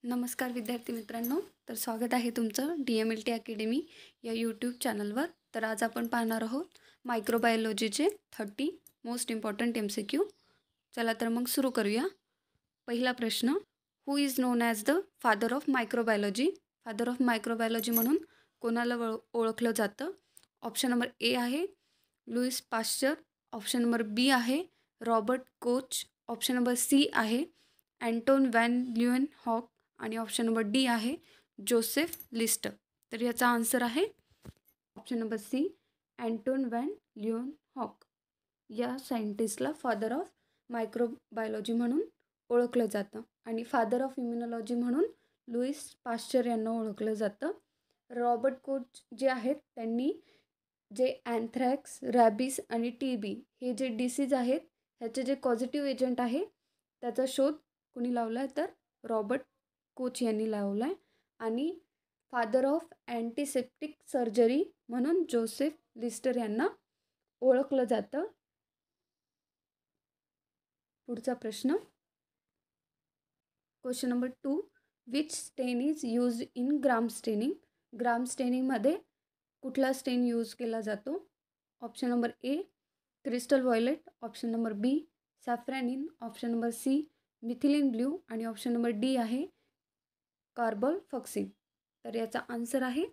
नमस्कार विद्यार्थी मित्रांनो. तर स्वागत आहे तुमचं DMLT अकॅडमी या यूट्यूब चॅनलवर. तर आज आपण पाहणार आहोत मायक्रोबायोलॉजीचे 30 मोस्ट इम्पॉर्टंट MCQ. चला तर मग सुरू करूया. पहिला प्रश्न, who is known as the father of microbiology? Father of microbiology म्हणून कोणाला ओळखलं जातं? ऑप्शन नंबर ए आहे Louis Pasteur, option number B आहे Robert Koch, option number C आहे अँटोन व्हॅन ल्युएनहॉक आणि ऑप्शन नंबर डी आहे जोसेफ लिस्टर. तर याचा आन्सर आहे option number C, Anton van Leeuwenhoek. या सायंटिस्टला फादर ऑफ मायक्रोबायोलॉजी म्हणून ओळखलं जातं आणि फादर ऑफ इम्युनॉलॉजी म्हणून लुईस पाश्चर यांना ओळखलं जातं. रॉबर्ट कोच जे आहेत त्यांनी जे अँथ्रॅक्स, रॅबिस आणि TB हे जे डिसीज आहेत ह्याचे जे पॉझिटिव्ह एजंट आहे त्याचा शोध कुणी लावला आहे? तर रॉबर्ट कोच यांनी लावला आहे. आणि फादर ऑफ अँटीसेप्टिक सर्जरी म्हणून जोसेफ लिस्टर यांना ओळखलं जातं. पुढचा प्रश्न, question number 2, which stain is use in gram staining? Gram स्टेनिंगमध्ये कुठला स्टेन यूज केला जातो? Option number A crystal violet, option number B safranin, option number C methylene blue आणि ऑप्शन नंबर डी आहे कार्बल फॉक्सिन. तर याचा answer आहे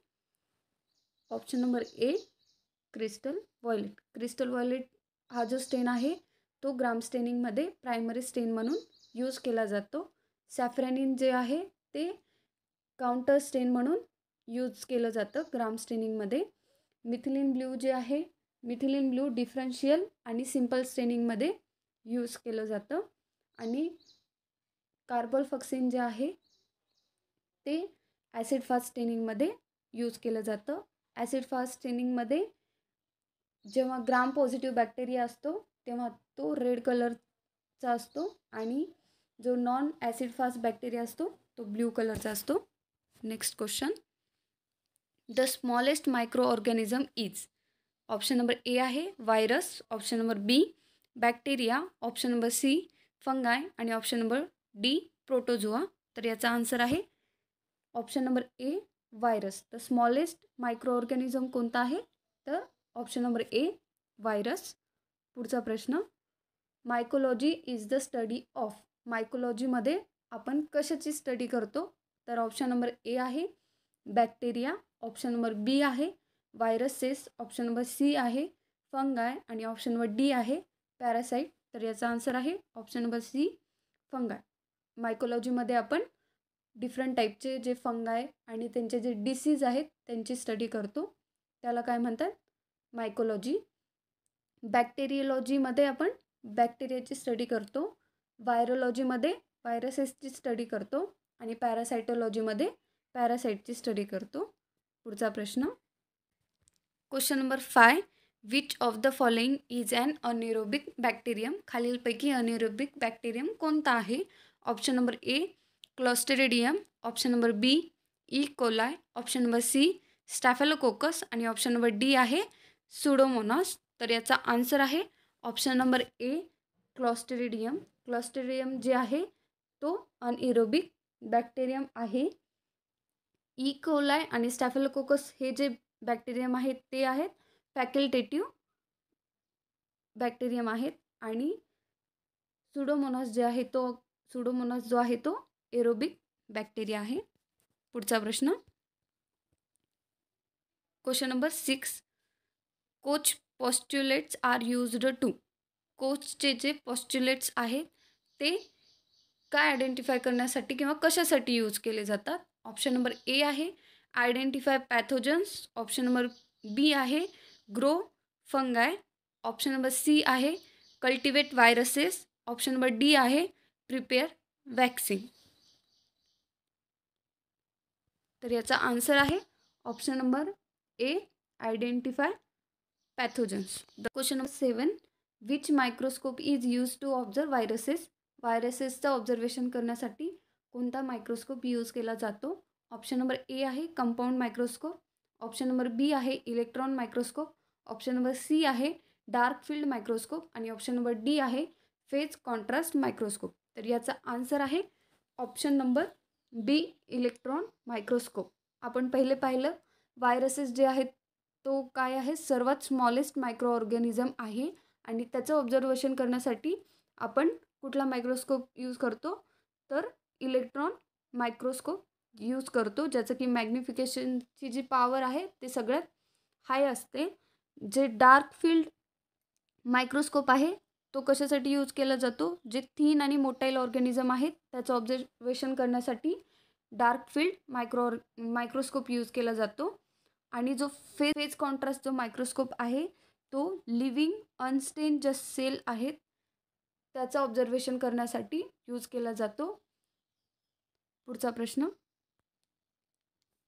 option number A crystal violet. Crystal violet हा जो स्टेन आहे तो ग्राम स्टेनिंगमध्ये प्रायमरी स्टेन म्हणून यूज केला जातो. सॅफ्रॅनिन जे आहे ते काउंटर स्टेन म्हणून यूज केलं जातं ग्राम स्टेनिंगमध्ये. मिथिलिन ब्ल्यू जे आहे, मिथिलिन ब्ल्यू डिफरन्शियल आणि सिम्पल स्टेनिंगमध्ये यूज केलं जातं. आणि कार्बल फॉक्सिन जे आहे ते ॲसिड फास्ट स्टेनिंगमध्ये यूज केलं जातं. ॲसिड फास्ट स्टेनिंगमध्ये जेव्हा ग्राम पॉझिटिव्ह बॅक्टेरिया असतो तेव्हा तो रेड कलरचा असतो आणि जो नॉन ॲसिड फास्ट बॅक्टेरिया असतो तो ब्ल्यू कलरचा असतो. Next question, the smallest microorganism is? Option number A आहे virus, option number B bacteria, option number C fungi आणि ऑप्शन नंबर डी प्रोटोझोआ. तर याचा आन्सर आहे option number A virus. The smallest microorganism कोणता आहे? तर option number A virus. पुढचा प्रश्न, mycology is the study of? मायकोलॉजीमध्ये आपण कशाची स्टडी करतो? तर ऑप्शन नंबर ए आहे बॅक्टेरिया, ऑप्शन नंबर बी आहे व्हायरसेस, ऑप्शन नंबर सी आहे फंगाय आणि ऑप्शन नंबर डी आहे पॅरासाईट. तर याचा आन्सर आहे ऑप्शन नंबर सी फंगाय. मायकोलॉजीमध्ये आपण डिफरंट टाईपचे जे फंगाय आणि त्यांचे जे डिसीज आहेत त्यांची स्टडी करतो, त्याला काय म्हणतात? मायकोलॉजी. बॅक्टेरियोलॉजीमध्ये आपण बॅक्टेरियाची स्टडी करतो, व्हायरोलॉजीमध्ये व्हायरसेसची स्टडी करतो आणि पॅरासायटोलॉजीमध्ये पॅरासाईटची स्टडी करतो. पुढचा प्रश्न, question number 5, which of the following is an anaerobic bacterium? खालीलपैकी अनएरोबिक बॅक्टेरियम कोणता आहे? Option number A clostridium, option number B E coli, option number C staphylococcus आणि ऑप्शन नंबर डी आहे सुडोमोनास. तर याचा आन्सर आहे option number A clostridium. Clostridium जे आहे तो अनएरोबिक बॅक्टेरियम आहे. ई कोलाय आणि स्टॅफेलोकोकस हे जे बॅक्टेरियम आहेत ते आहेत फॅकल्टेटिव्ह बॅक्टेरियम आहेत आणि सुडोमोनास जे आहे तो सुडोमोनास जो आहे तो एरोबिक बॅक्टेरिया आहे. पुढचा प्रश्न, question number 6, Koch postulates are used to? कोचचे जे पॉस्ट्युलेट्स आहेत ते काय आयडेंटिफाय करण्यासाठी किंवा कशासाठी यूज केले जातात? ऑप्शन नंबर ए आहे identify pathogens, option number B आहे grow fungi, option number C आहे cultivate viruses, option number D आहे प्रिपेअर वॅक्सिन. तर याचा आन्सर आहे option number A identify pathogens. The question number 7, which microscope is use to observe viruses? व्हायरसेसचं observation करण्यासाठी कोणता microscope use केला जातो? ऑप्शन नंबर ए आहे compound microscope, option number B आहे electron microscope, option number C आहे dark field microscope आणि option number D आहे फेज कॉन्ट्रास्ट मायक्रोस्कोप. तर याचा आन्सर आहे option number B electron microscope. आपण पहिले पाहिलं व्हायरसेस जे आहेत तो काय आहे, सर्वात स्मॉलेस्ट मायक्रो ऑर्गॅनिझम आहे आणि त्याचं ऑब्झर्वेशन करण्यासाठी आपण कुठला मायक्रोस्कोप यूज करतो, तर इलेक्ट्रॉन मायक्रोस्कोप यूज करतो, ज्याचं की मॅग्निफिकेशनची जी पॉवर आहे ते सगळ्यात हाय असते. जे डार्क फील्ड मायक्रोस्कोप आहे तो कशासाठी यूज केला जातो, जे थिन आणि मोटाईल ऑर्गॅनिझम आहेत त्याचं ऑब्झर्वेशन करण्यासाठी डार्क फील्ड मायक्रोस्कोप यूज केला जातो. आणि जो फेज कॉन्ट्रास्ट जो मायक्रोस्कोप आहे तो लिव्हिंग अनस्टेन जे सेल आहेत त्याचं ऑब्झर्वेशन करण्यासाठी यूज केला जातो. पुढचा प्रश्न,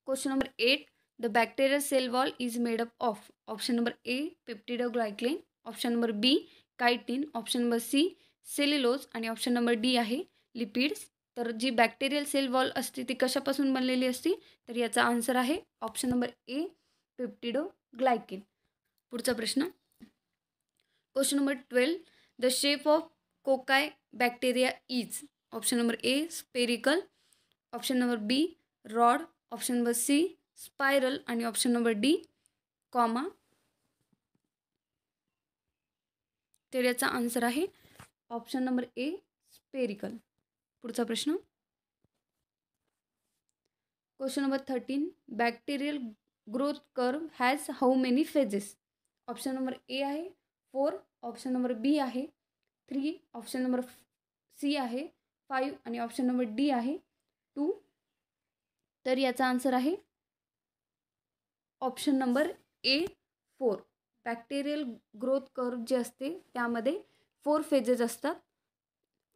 question number 8. The bacterial cell wall is made up of. Option number A peptidoglycan, option number B chitin, option number C cellulose आणि ऑप्शन नंबर डी आहे लिपिड्स. तर जी बॅक्टेरियल सेल वॉल असते ती कशापासून बनलेली असते, तर याचा आन्सर आहे ऑप्शन नंबर ए पेप्टिडोग्लायकेन. पुढचा प्रश्न, question number 12. The shape of cocci bacteria is. Option number A spherical, option number B rod, option number C spiral आणि ऑप्शन नंबर डी कॉमा. तर याचा आन्सर आहे ऑप्शन नंबर ए स्पेरिकल. पुढचा प्रश्न, question number 13. Bacterial growth curve has how many phases. Option number A आहे 4, option number B आहे 3, option number C आहे 5 आणि ऑप्शन नंबर डी आहे 2. तर याचा आन्सर आहे ऑप्शन नंबर ए 4. बॅक्टेरियल ग्रोथ कर्व जे असते त्यामध्ये 4 फेजेस असतात.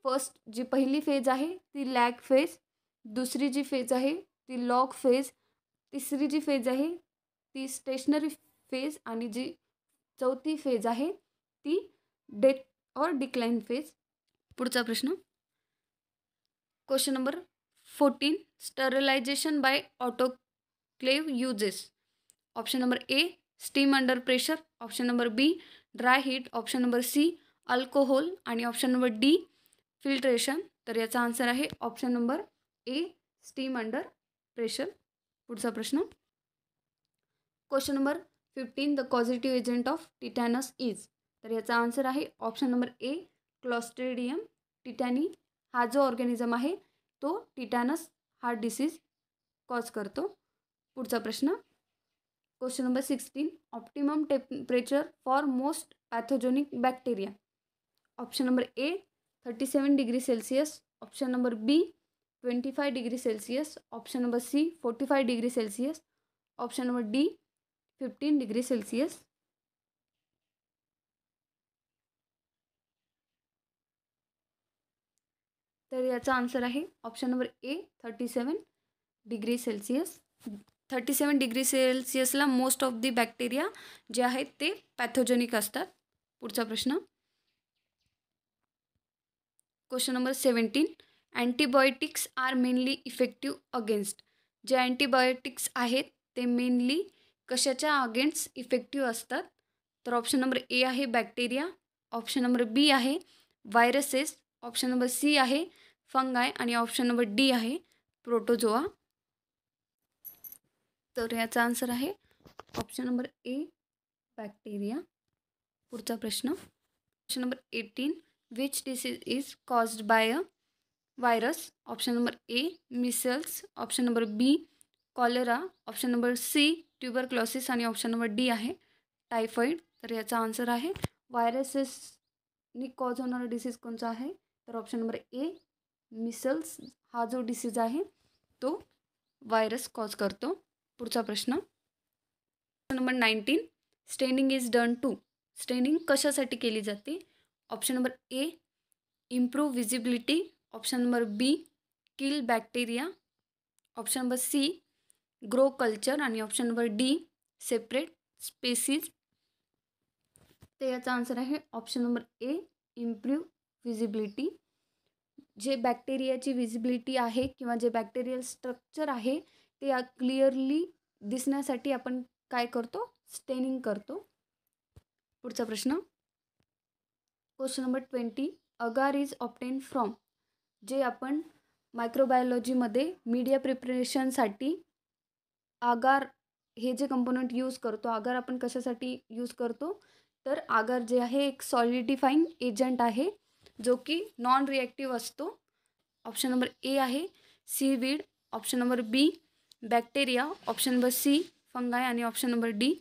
फर्स्ट जी पहिली फेज आहे ती लॅग फेज, दुसरी जी फेज आहे ती लॉग फेज, तिसरी जी फेज आहे ती स्टेशनरी फेज आणि जी चौथी फेज आहे ती डेथ और डिक्लाइन फेज. पुढचा प्रश्न, question number 14. Sterilization by autoclave uses. Option number A steam under pressure, option number B dry heat, option number C alcohol आणि ऑप्शन नंबर डी फिल्ट्रेशन. तर याचा आन्सर आहे option number A steam under pressure. पुढचा प्रश्न, question number 15. The causative agent of tetanus is. तर याचा answer आहे option number A clostridium tetani. हा जो ऑर्गॅनिझम आहे तो टिटॅनस हार्ट डिसीज कॉज करतो. पुढचा प्रश्न, question number 16. Optimum temperature for most pathogenic bacteria. Option number A 37 degree Celsius, option number B 25 degree Celsius, option number C 45 degree Celsius, option number D 15 degree Celsius. तर याचा answer आहे option number A 37 degree Celsius. 37 डिग्री सेल्सिअसला most of the bacteria जे आहेत ते pathogenic असतात. पुढचा प्रश्न, question number 17. Antibiotics are mainly effective against. जे अँटीबायोटिक्स आहेत ते मेनली कशाच्या अगेन्स्ट इफेक्टिव्ह असतात, तर ऑप्शन नंबर ए आहे बॅक्टेरिया, ऑप्शन नंबर बी आहे व्हायरसेस, ऑप्शन नंबर सी आहे फंगाय आणि ऑप्शन नंबर डी आहे प्रोटोजोआ. तर याचा आन्सर आहे ऑप्शन नंबर ए बॅक्टेरिया. पुढचा प्रश्न, question number 18. Which disease is caused by a virus. Option number A measles, option number B cholera, option number C tuberculosis आणि option number D आहे typhoid. तर याचा आन्सर आहे व्हायरसेसनी कॉज होणारा disease कोणता आहे, तर ऑप्शन नंबर ए मिसल्स हा जो डिसीज आहे तो व्हायरस कॉज करतो. पुढचा प्रश्न, number 19. Staining is done to. Staining कशासाठी केली जाते. Option number A improve visibility, option number B kill bacteria, option number C grow culture आणि option number D separate species. तर याचा आन्सर आहे option number A improve visibility. जे बॅक्टेरियाची visibility आहे किंवा जे बॅक्टेरियल स्ट्रक्चर आहे ते क्लिअरली दिसण्यासाठी आपण काय करतो, स्टेनिंग करतो. पुढचा प्रश्न, question number 20. Agar is obtained from. जे आपण मायक्रोबायोलॉजीमध्ये मीडिया प्रिपरेशनसाठी आगार हे जे कंपोनंट यूज करतो, आगार आपण कशासाठी यूज करतो, तर आगार जे आहे एक सॉलिडिफाईंग एजंट आहे जो की नॉन रिॲक्टिव्ह असतो. ऑप्शन नंबर ए आहे seaweed, option number B bacteria, option number C fungi आणि ऑप्शन नंबर डी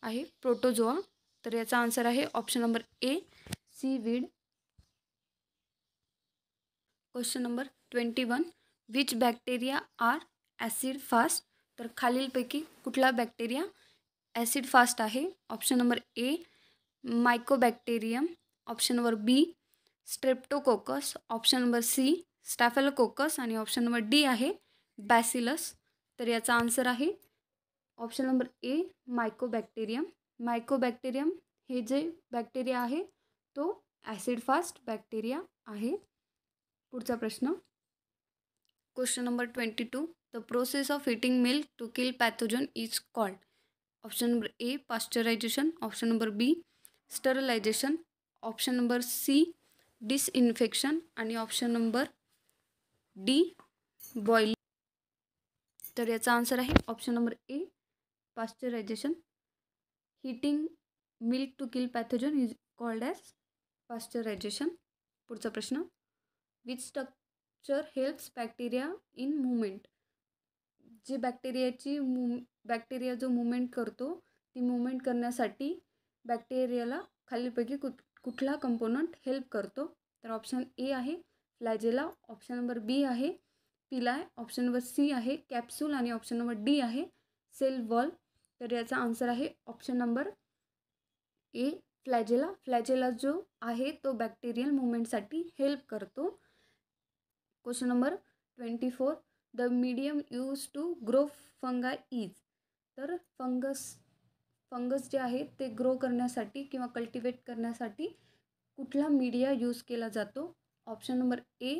आहे प्रोटोजोआ. तर याचा आन्सर आहे option number A seaweed. Question number 21, which bacteria are acid fast. तर खालीलपैकी कुठला बॅक्टेरिया ॲसिड फास्ट आहे. Option number A mycobacterium, option number B streptococcus, option number C staphylococcus आणि option number D आहे bacillus. तर याचा answer आहे option number A Mycobacterium. Mycobacterium हे जे बॅक्टेरिया आहे तो ॲसिड फास्ट बॅक्टेरिया आहे. पुढचा प्रश्न question number 22, the process of heating milk to kill pathogen is called. Option number A pasteurisation, option number B sterilisation, option number C disinfection आणि option number D boiling. तर याचा answer आहे option number A pasteurisation. Heating milk to kill pathogen is called as pasteurisation. पुढचा प्रश्न, which structure helps bacteria in movement. जे bacteria जो movement करतो ती मुवमेंट करण्यासाठी बॅक्टेरियाला खालीलपैकी कुठला कंपोनंट हेल्प करतो. तर ऑप्शन ए आहे फ्लॅजेला, ऑप्शन नंबर बी आहे पिलाय, ऑप्शन नंबर सी आहे कॅप्सूल आणि ऑप्शन नंबर डी आहे सेल वॉल. तर याचा आन्सर आहे ऑप्शन नंबर ए फ्लॅजेला. फ्लॅजेला जो आहे तो बॅक्टेरियल मुवमेंटसाठी हेल्प करतो. Question number 24, the medium use to grow fungi is. तर फंगस जे आहे ते ग्रो करण्यासाठी किंवा कल्टिवेट करण्यासाठी कुठला मीडिया यूज केला जातो. Option number A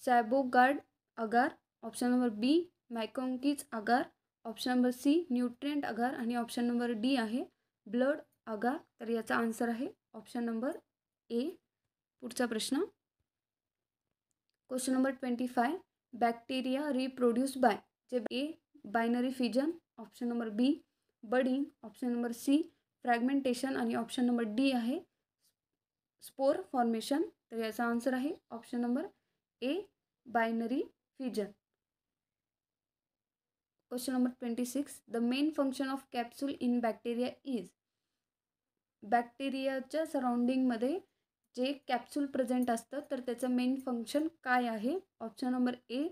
Sabouraud agar, option number B MacConkey's agar, option number C nutrient agar आणि ऑप्शन नंबर डी आहे ब्लड अगार. तर याचा आन्सर आहे ऑप्शन नंबर ए. पुढचा प्रश्न question number 25, bacteria reproduce by. जे A binary fission, option number B budding, option number C fragmentation आणि option number D आहे स्पोर फॉर्मेशन. तर याचा आन्सर आहे option number A binary fission. Question number 26, the main function of capsule in bacteria is. बॅक्टेरियाच्या सराउंडिंगमध्ये जे capsule present असतं तर त्याचं मेन फंक्शन काय आहे. Option number A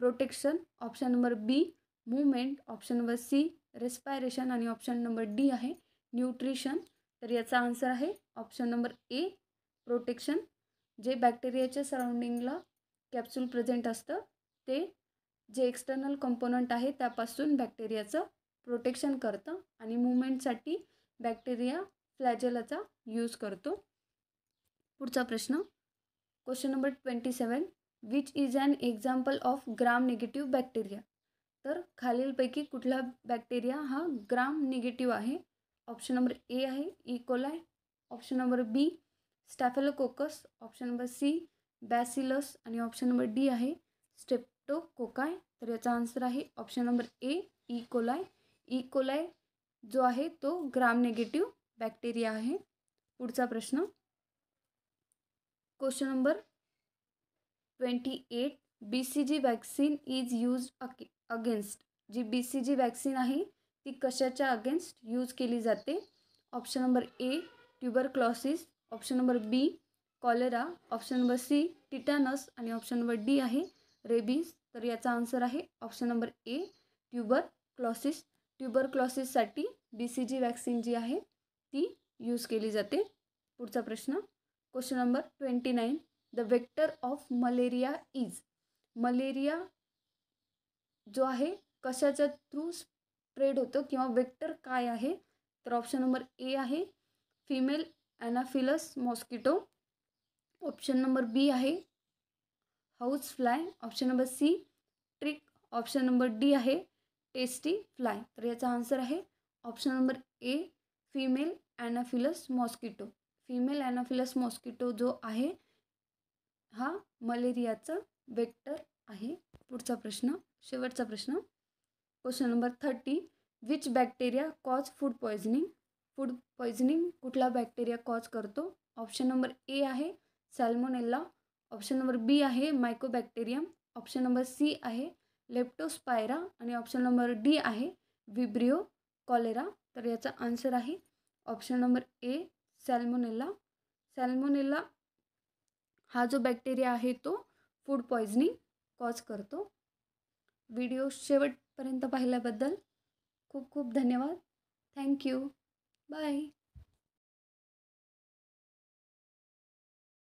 protection, option number B movement, option number C respiration आणि option number D आहे nutrition. तर याचा आन्सर आहे ऑप्शन नंबर ए प्रोटेक्शन. जे बॅक्टेरियाच्या सराउंडिंगला कॅप्सूल प्रेझेंट असतं ते जे एक्सटर्नल कंपोनंट आहे त्यापासून बॅक्टेरियाचं प्रोटेक्शन करतं आणि मूवमेंटसाठी बॅक्टेरिया फ्लॅजेलाचा यूज करतो. पुढचा प्रश्न question number 27, which is an example of gram negative bacteria. तर खालीलपैकी कुठला बॅक्टेरिया हा ग्राम निगेटिव्ह आहे. ऑप्शन नंबर ए आहे E coli, option number B Staphylococcus, option number C Bacillus आणि ऑप्शन नंबर डी आहे स्ट्रेप्टोकोकाय. तर याचा आन्सर आहे option number A E coli. E coli जो आहे तो ग्राम निगेटिव्ह बॅक्टेरिया आहे. पुढचा प्रश्न question number 28, BCG vaccine is use against. जी BCG वॅक्सिन आहे ती कशाच्या अगेन्स्ट यूज केली जाते. Option number A tuberculosis, option number B cholera, option number C tetanus आणि ऑप्शन नंबर डी आहे रेबीज. तर याचा आन्सर आहे ऑप्शन नंबर ए ट्युबरक्लॉसिस. ट्युबरक्लॉसिससाठी BCG वॅक्सिन जी आहे ती यूज केली जाते. पुढचा प्रश्न question number 29, the vector of malaria is. Malaria जो आहे कशाच्या थ्रू स्प्रेड होतो किंवा वेक्टर काय आहे. तर ऑप्शन नंबर ए आहे female anopheles mosquito, option number B आहे house fly, option number C trick, option number D आहे टेस्टी फ्लाय. तर याचा आन्सर आहे option number A female anopheles mosquito. Female anopheles mosquito जो आहे हा मलेरियाचा वेक्टर आहे. पुढचा प्रश्न, शेवटचा प्रश्न, question number 30. Which bacteria cause food poisoning? Food poisoning कुठला बॅक्टेरिया कॉज करतो? ऑप्शन नंबर ए आहे सॅल्मोनेला, ऑप्शन नंबर बी आहे मायकोबॅक्टेरियम, ऑप्शन नंबर सी आहे लेप्टोस्पायरा आणि ऑप्शन नंबर डी आहे विब्रिओ कॉलेरा. तर याचा आन्सर आहे ऑप्शन नंबर ए सॅल्मोनेला. सॅल्मोनेला हा जो बॅक्टेरिया आहे तो फूड पॉयझनिंग कॉज करतो. व्हिडिओ शेवटपर्यंत पाहिल्याबद्दल खूप खूप धन्यवाद. थँक्यू. बाय.